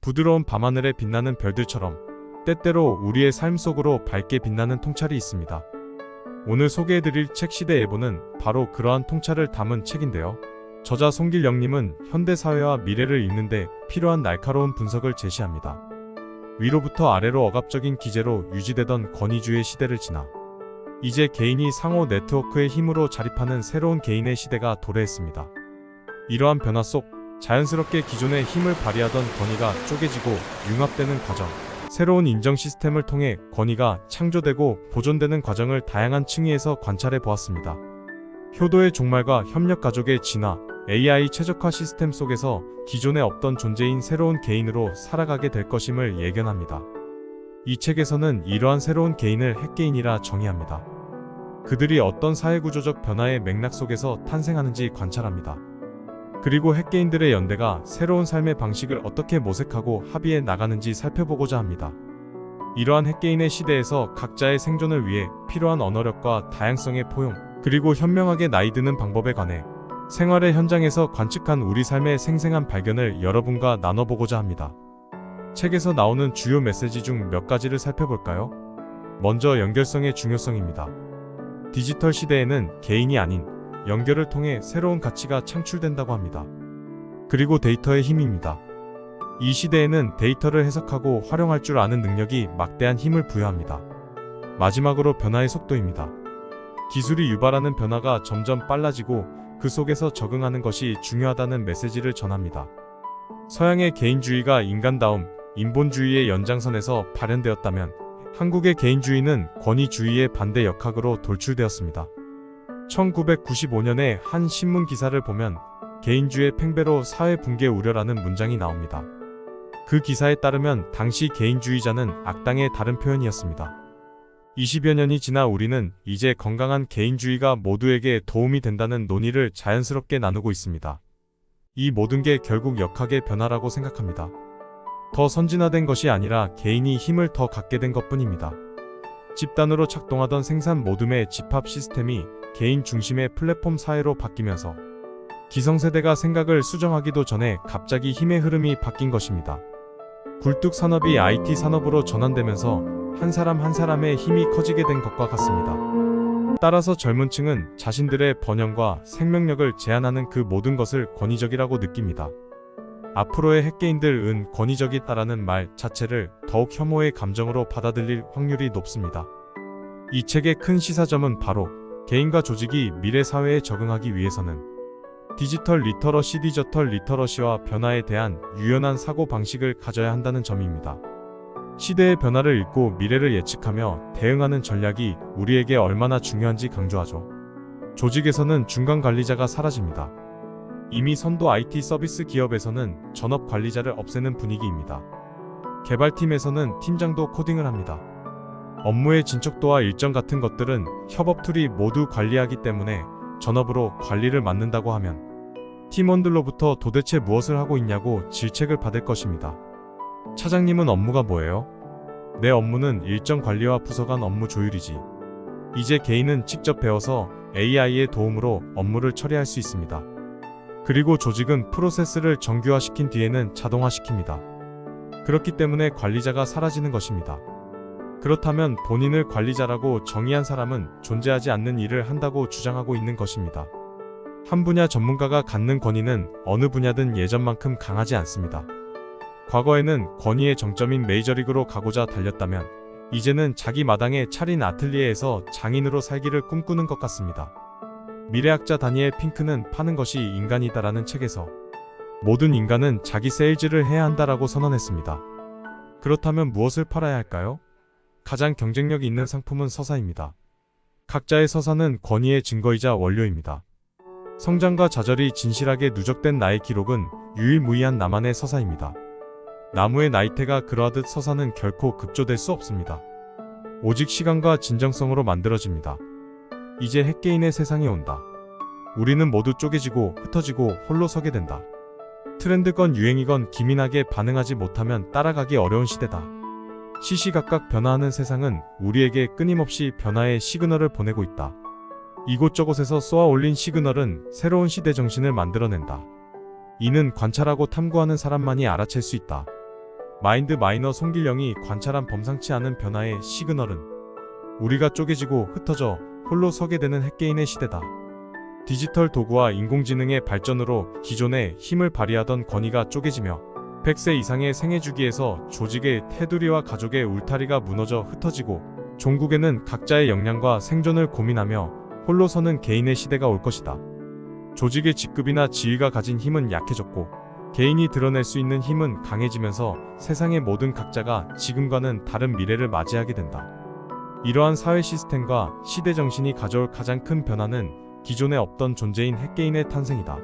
부드러운 밤하늘에 빛나는 별들처럼 때때로 우리의 삶 속으로 밝게 빛나는 통찰이 있습니다. 오늘 소개해드릴 책 시대 예보는 바로 그러한 통찰을 담은 책인데요. 저자 송길영님은 현대사회와 미래를 읽는데 필요한 날카로운 분석을 제시합니다. 위로부터 아래로 억압적인 기제로 유지되던 권위주의 시대를 지나 이제 개인이 상호 네트워크의 힘으로 자립하는 새로운 개인의 시대가 도래했습니다. 이러한 변화 속 자연스럽게 기존의 힘을 발휘하던 권위가 쪼개지고 융합되는 과정, 새로운 인정 시스템을 통해 권위가 창조되고 보존되는 과정을 다양한 층위에서 관찰해 보았습니다. 효도의 종말과 협력 가족의 진화, AI 최적화 시스템 속에서 기존에 없던 존재인 새로운 개인으로 살아가게 될 것임을 예견합니다. 이 책에서는 이러한 새로운 개인을 핵개인이라 정의합니다. 그들이 어떤 사회구조적 변화의 맥락 속에서 탄생하는지 관찰합니다. 그리고 핵개인들의 연대가 새로운 삶의 방식을 어떻게 모색하고 합의해 나가는지 살펴보고자 합니다. 이러한 핵개인의 시대에서 각자의 생존을 위해 필요한 언어력과 다양성의 포용, 그리고 현명하게 나이드는 방법에 관해 생활의 현장에서 관측한 우리 삶의 생생한 발견을 여러분과 나눠보고자 합니다. 책에서 나오는 주요 메시지 중 몇 가지를 살펴볼까요? 먼저 연결성의 중요성입니다. 디지털 시대에는 개인이 아닌 연결을 통해 새로운 가치가 창출된다고 합니다. 그리고 데이터의 힘입니다. 이 시대에는 데이터를 해석하고 활용할 줄 아는 능력이 막대한 힘을 부여합니다. 마지막으로 변화의 속도입니다. 기술이 유발하는 변화가 점점 빨라지고 그 속에서 적응하는 것이 중요하다는 메시지를 전합니다. 서양의 개인주의가 인간다움, 인본주의의 연장선에서 발현되었다면 한국의 개인주의는 권위주의의 반대 역학으로 돌출되었습니다. 1995년에 한 신문 기사를 보면 개인주의 팽배로 사회 붕괴 우려라는 문장이 나옵니다. 그 기사에 따르면 당시 개인주의자는 악당의 다른 표현이었습니다. 20여 년이 지나 우리는 이제 건강한 개인주의가 모두에게 도움이 된다는 논의를 자연스럽게 나누고 있습니다. 이 모든 게 결국 역학의 변화라고 생각합니다. 더 선진화된 것이 아니라 개인이 힘을 더 갖게 된 것뿐입니다. 집단으로 작동하던 생산 모둠의 집합 시스템이 개인 중심의 플랫폼 사회로 바뀌면서 기성세대가 생각을 수정하기도 전에 갑자기 힘의 흐름이 바뀐 것입니다. 굴뚝 산업이 IT 산업으로 전환되면서 한 사람 한 사람의 힘이 커지게 된 것과 같습니다. 따라서 젊은 층은 자신들의 번영과 생명력을 제한하는 그 모든 것을 권위적이라고 느낍니다. 앞으로의 핵개인들은 권위적이다라는 말 자체를 더욱 혐오의 감정으로 받아들일 확률이 높습니다. 이 책의 큰 시사점은 바로 개인과 조직이 미래 사회에 적응하기 위해서는 디지털 리터러시와 변화에 대한 유연한 사고 방식을 가져야 한다는 점입니다. 시대의 변화를 읽고 미래를 예측하며 대응하는 전략이 우리에게 얼마나 중요한지 강조하죠. 조직에서는 중간 관리자가 사라집니다. 이미 선도 IT 서비스 기업에서는 전업 관리자를 없애는 분위기입니다. 개발팀에서는 팀장도 코딩을 합니다. 업무의 진척도와 일정 같은 것들은 협업 툴이 모두 관리하기 때문에 전업으로 관리를 맡는다고 하면 팀원들로부터 도대체 무엇을 하고 있냐고 질책을 받을 것입니다. 차장님은 업무가 뭐예요? 내 업무는 일정 관리와 부서 간 업무 조율이지. 이제 개인은 직접 배워서 AI의 도움으로 업무를 처리할 수 있습니다. 그리고 조직은 프로세스를 정규화시킨 뒤에는 자동화시킵니다. 그렇기 때문에 관리자가 사라지는 것입니다. 그렇다면 본인을 관리자라고 정의한 사람은 존재하지 않는 일을 한다고 주장하고 있는 것입니다. 한 분야 전문가가 갖는 권위는 어느 분야든 예전만큼 강하지 않습니다. 과거에는 권위의 정점인 메이저리그로 가고자 달렸다면 이제는 자기 마당에 차린 아틀리에에서 장인으로 살기를 꿈꾸는 것 같습니다. 미래학자 다니엘 핑크는 파는 것이 인간이다라는 책에서 모든 인간은 자기 세일즈를 해야 한다라고 선언했습니다. 그렇다면 무엇을 팔아야 할까요? 가장 경쟁력 있는 상품은 서사입니다. 각자의 서사는 권위의 증거이자 원료입니다. 성장과 좌절이 진실하게 누적된 나의 기록은 유일무이한 나만의 서사입니다. 나무의 나이테가 그러하듯 서사는 결코 급조될 수 없습니다. 오직 시간과 진정성으로 만들어집니다. 이제 핵개인의 세상이 온다. 우리는 모두 쪼개지고 흩어지고 홀로 서게 된다. 트렌드건 유행이건 기민하게 반응하지 못하면 따라가기 어려운 시대다. 시시각각 변화하는 세상은 우리에게 끊임없이 변화의 시그널을 보내고 있다. 이곳저곳에서 쏘아 올린 시그널은 새로운 시대 정신을 만들어낸다. 이는 관찰하고 탐구하는 사람만이 알아챌 수 있다. 마인드 마이너 송길영이 관찰한 범상치 않은 변화의 시그널은 우리가 쪼개지고 흩어져 홀로 서게 되는 핵개인의 시대다. 디지털 도구와 인공지능의 발전으로 기존에 힘을 발휘하던 권위가 쪼개지며 100세 이상의 생애 주기에서 조직의 테두리와 가족의 울타리가 무너져 흩어지고 종국에는 각자의 역량과 생존을 고민하며 홀로 서는 개인의 시대가 올 것이다. 조직의 직급이나 지위가 가진 힘은 약해졌고 개인이 드러낼 수 있는 힘은 강해지면서 세상의 모든 각자가 지금과는 다른 미래를 맞이하게 된다. 이러한 사회 시스템과 시대 정신이 가져올 가장 큰 변화는 기존에 없던 존재인 핵개인의 탄생이다.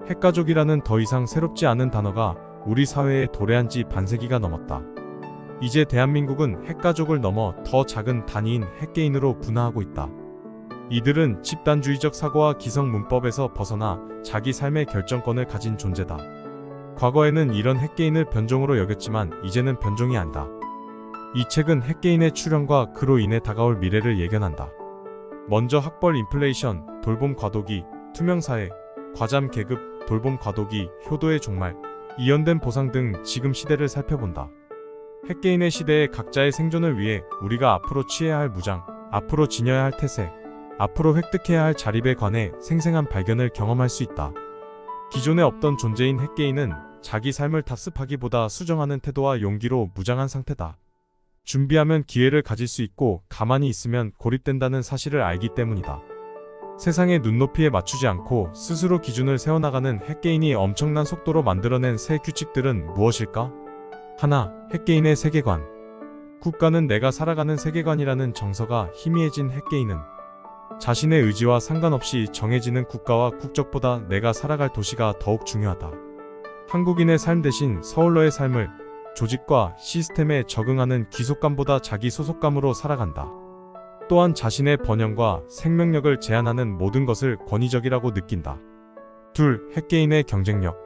핵가족이라는 더 이상 새롭지 않은 단어가 우리 사회에 도래한 지 반세기가 넘었다. 이제 대한민국은 핵가족을 넘어 더 작은 단위인 핵개인으로 분화하고 있다. 이들은 집단주의적 사고와 기성 문법에서 벗어나 자기 삶의 결정권을 가진 존재다. 과거에는 이런 핵개인을 변종으로 여겼지만 이제는 변종이 아니다. 이 책은 핵개인의 출현과 그로 인해 다가올 미래를 예견한다. 먼저 학벌 인플레이션, 돌봄 과도기, 투명사회, 과잠 계급, 돌봄 과도기, 효도의 종말, 이연된 보상 등 지금 시대를 살펴본다. 핵개인의 시대에 각자의 생존을 위해 우리가 앞으로 취해야 할 무장, 앞으로 지녀야 할 태세, 앞으로 획득해야 할 자립에 관해 생생한 발견을 경험할 수 있다. 기존에 없던 존재인 핵개인은 자기 삶을 답습하기보다 수정하는 태도와 용기로 무장한 상태다. 준비하면 기회를 가질 수 있고 가만히 있으면 고립된다는 사실을 알기 때문이다. 세상의 눈높이에 맞추지 않고 스스로 기준을 세워나가는 핵개인이 엄청난 속도로 만들어낸 새 규칙들은 무엇일까? 하나, 핵개인의 세계관. 국가는 내가 살아가는 세계관이라는 정서가 희미해진 핵개인은 자신의 의지와 상관없이 정해지는 국가와 국적보다 내가 살아갈 도시가 더욱 중요하다. 한국인의 삶 대신 서울러의 삶을 조직과 시스템에 적응하는 귀속감보다 자기 소속감으로 살아간다. 또한 자신의 번영과 생명력을 제한하는 모든 것을 권위적이라고 느낀다. 둘, 핵개인의 경쟁력.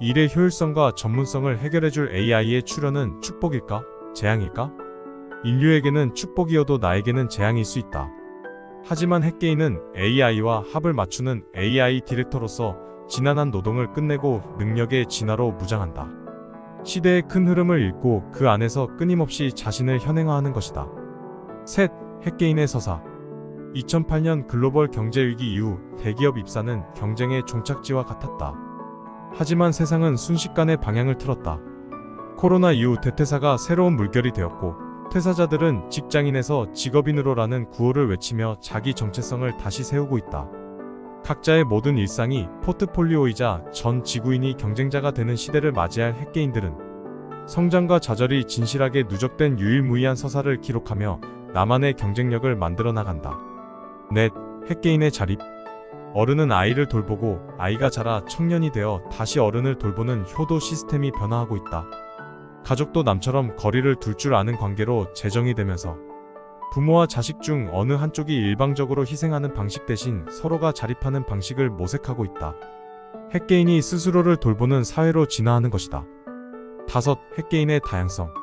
일의 효율성과 전문성을 해결해줄 AI의 출현은 축복일까? 재앙일까? 인류에게는 축복이어도 나에게는 재앙일 수 있다. 하지만 핵개인은 AI와 합을 맞추는 AI 디렉터로서 지난한 노동을 끝내고 능력의 진화로 무장한다. 시대의 큰 흐름을 읽고 그 안에서 끊임없이 자신을 현행화하는 것이다. 셋, 핵개인의 서사. 2008년 글로벌 경제위기 이후 대기업 입사는 경쟁의 종착지와 같았다. 하지만 세상은 순식간에 방향을 틀었다. 코로나 이후 대퇴사가 새로운 물결이 되었고 퇴사자들은 직장인에서 직업인으로라는 구호를 외치며 자기 정체성을 다시 세우고 있다. 각자의 모든 일상이 포트폴리오이자 전 지구인이 경쟁자가 되는 시대를 맞이할 핵개인들은 성장과 좌절이 진실하게 누적된 유일무이한 서사를 기록하며 나만의 경쟁력을 만들어 나간다. 넷, 핵개인의 자립. 어른은 아이를 돌보고 아이가 자라 청년이 되어 다시 어른을 돌보는 효도 시스템이 변화하고 있다. 가족도 남처럼 거리를 둘 줄 아는 관계로 재정이 되면서 부모와 자식 중 어느 한쪽이 일방적으로 희생하는 방식 대신 서로가 자립하는 방식을 모색하고 있다. 핵개인이 스스로를 돌보는 사회로 진화하는 것이다. 다섯, 핵개인의 다양성.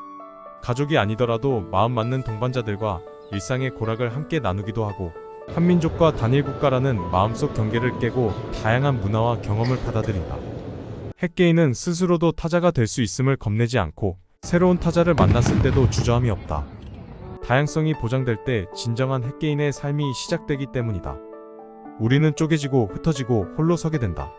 가족이 아니더라도 마음 맞는 동반자들과 일상의 고락을 함께 나누기도 하고 한민족과 단일 국가라는 마음속 경계를 깨고 다양한 문화와 경험을 받아들인다. 핵개인은 스스로도 타자가 될 수 있음을 겁내지 않고 새로운 타자를 만났을 때도 주저함이 없다. 다양성이 보장될 때 진정한 핵개인의 삶이 시작되기 때문이다. 우리는 쪼개지고 흩어지고 홀로 서게 된다.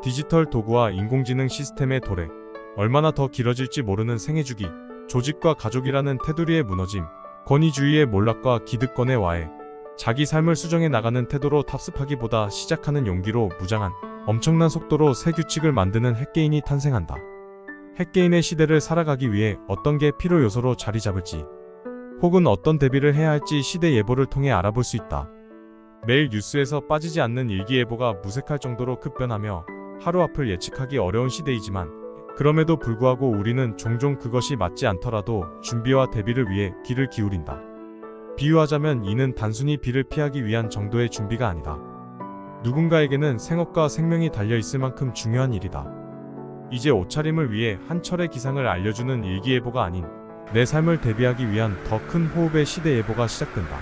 디지털 도구와 인공지능 시스템의 도래, 얼마나 더 길어질지 모르는 생애주기, 조직과 가족이라는 테두리의 무너짐, 권위주의의 몰락과 기득권의 와해, 자기 삶을 수정해 나가는 태도로 답습하기보다 시작하는 용기로 무장한 엄청난 속도로 새 규칙을 만드는 핵개인이 탄생한다. 핵개인의 시대를 살아가기 위해 어떤 게 필요 요소로 자리 잡을지, 혹은 어떤 대비를 해야 할지 시대 예보를 통해 알아볼 수 있다. 매일 뉴스에서 빠지지 않는 일기예보가 무색할 정도로 급변하며 하루 앞을 예측하기 어려운 시대이지만 그럼에도 불구하고 우리는 종종 그것이 맞지 않더라도 준비와 대비를 위해 귀를 기울인다. 비유하자면 이는 단순히 비를 피하기 위한 정도의 준비가 아니다. 누군가에게는 생업과 생명이 달려있을 만큼 중요한 일이다. 이제 옷차림을 위해 한 철의 기상을 알려주는 일기예보가 아닌 내 삶을 대비하기 위한 더 큰 호흡의 시대 예보가 시작된다.